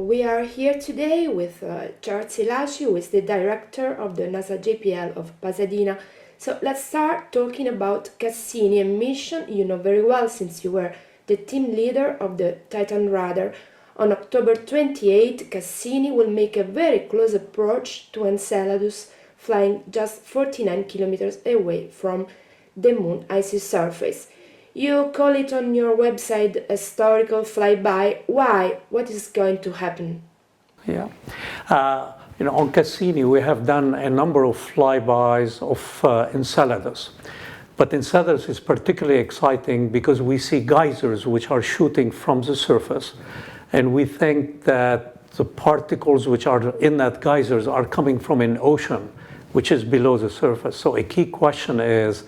We are here today with Charles Elachi, who is the director of the NASA JPL of Pasadena. So let's start talking about Cassini, a mission you know very well since you were the team leader of the Titan radar. On October 28, Cassini will make a very close approach to Enceladus, flying just 49 kilometers away from the moon's icy surface. You call it on your website historical flyby. Why? What is going to happen? Yeah. On Cassini, we have done a number of flybys of Enceladus. But Enceladus is particularly exciting because we see geysers which are shooting from the surface. And we think that the particles which are in that geysers are coming from an ocean which is below the surface. So a key question is,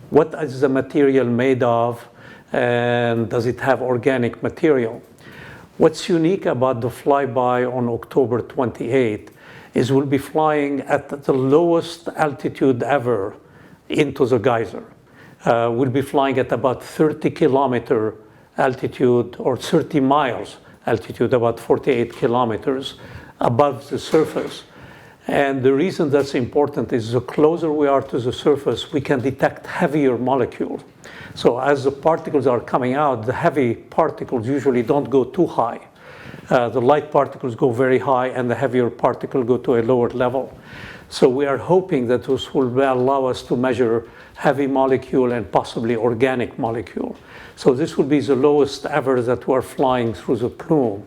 what is the material made of, and does it have organic material? What's unique about the flyby on October 28 is we'll be flying at the lowest altitude ever into the geyser. We'll be flying at about 30-kilometer altitude, or 30 miles altitude, about 48 kilometers above the surface. And the reason that's important is the closer we are to the surface, we can detect heavier molecules. So as the particles are coming out, the heavy particles usually don't go too high. The light particles go very high, and the heavier particles go to a lower level. So we are hoping that this will allow us to measure heavy molecule and possibly organic molecule. So this will be the lowest ever that we're flying through the plume.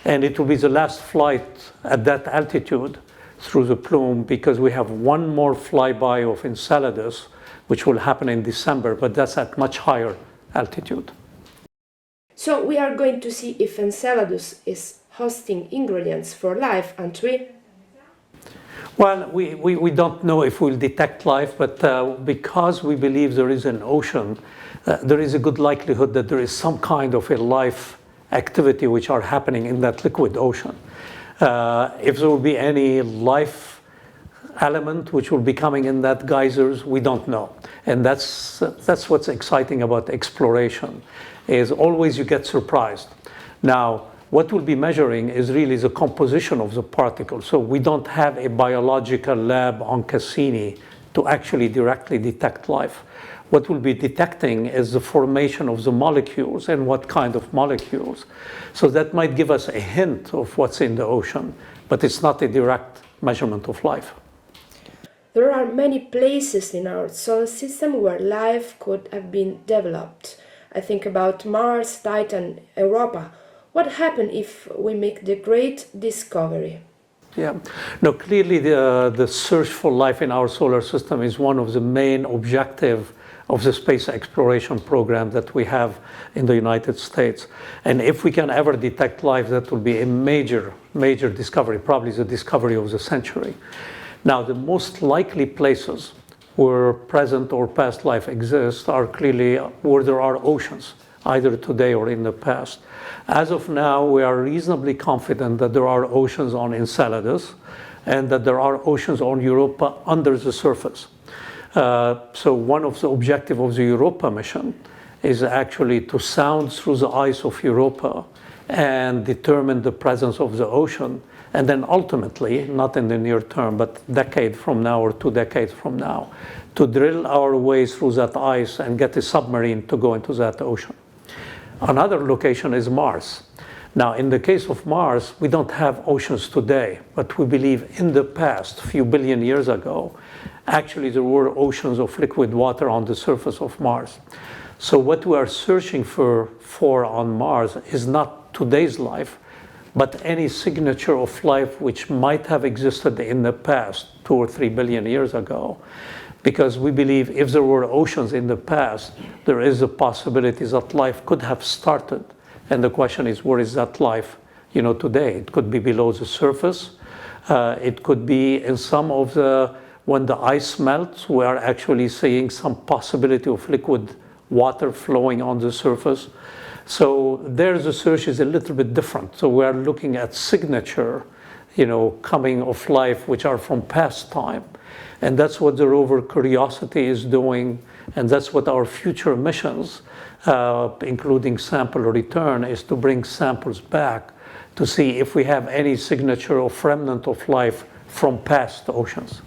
And it will be the last flight at that altitude through the plume, because we have one more flyby of Enceladus, which will happen in December, but that's at much higher altitude. So we are going to see if Enceladus is hosting ingredients for life, aren't we? Well, we don't know if we'll detect life, but because we believe there is an ocean, there is a good likelihood that there is some kind of a life activity which are happening in that liquid ocean. If there will be any life element which will be coming in that geysers, we don't know. And that's what's exciting about exploration, is always you get surprised. Now, what we'll be measuring is really the composition of the particles. So we don't have a biological lab on Cassini to actually directly detect life. What we'll be detecting is the formation of the molecules and what kind of molecules. So that might give us a hint of what's in the ocean, but it's not a direct measurement of life. There are many places in our solar system where life could have been developed. I think about Mars, Titan, Europa. What happens if we make the great discovery? Yeah, no, clearly the search for life in our solar system is one of the main objectives of the space exploration program that we have in the United States. And if we can ever detect life, that will be a major, major discovery, probably the discovery of the century. Now, the most likely places where present or past life exists are clearly where there are oceans, either today or in the past. As of now, we are reasonably confident that there are oceans on Enceladus and that there are oceans on Europa under the surface. So one of the objectives of the Europa mission is actually to sound through the ice of Europa and determine the presence of the ocean. And then ultimately, not in the near term, but a decade from now or 2 decades from now, to drill our way through that ice and get a submarine to go into that ocean. Another location is Mars. Now, in the case of Mars, we don't have oceans today, but we believe in the past, a few billion years ago, actually there were oceans of liquid water on the surface of Mars. So what we are searching for on Mars is not today's life, but any signature of life which might have existed in the past, 2 or 3 billion years ago. Because we believe if there were oceans in the past, there is a possibility that life could have started. And the question is, where is that life, today? It could be below the surface. It could be in some of when the ice melts, we are actually seeing some possibility of liquid water flowing on the surface. So there the search is a little bit different. So we are looking at signature, coming of life, which are from past time. And that's what the rover Curiosity is doing. And that's what our future missions, including sample return, is to bring samples back to see if we have any signature of remnant of life from past oceans.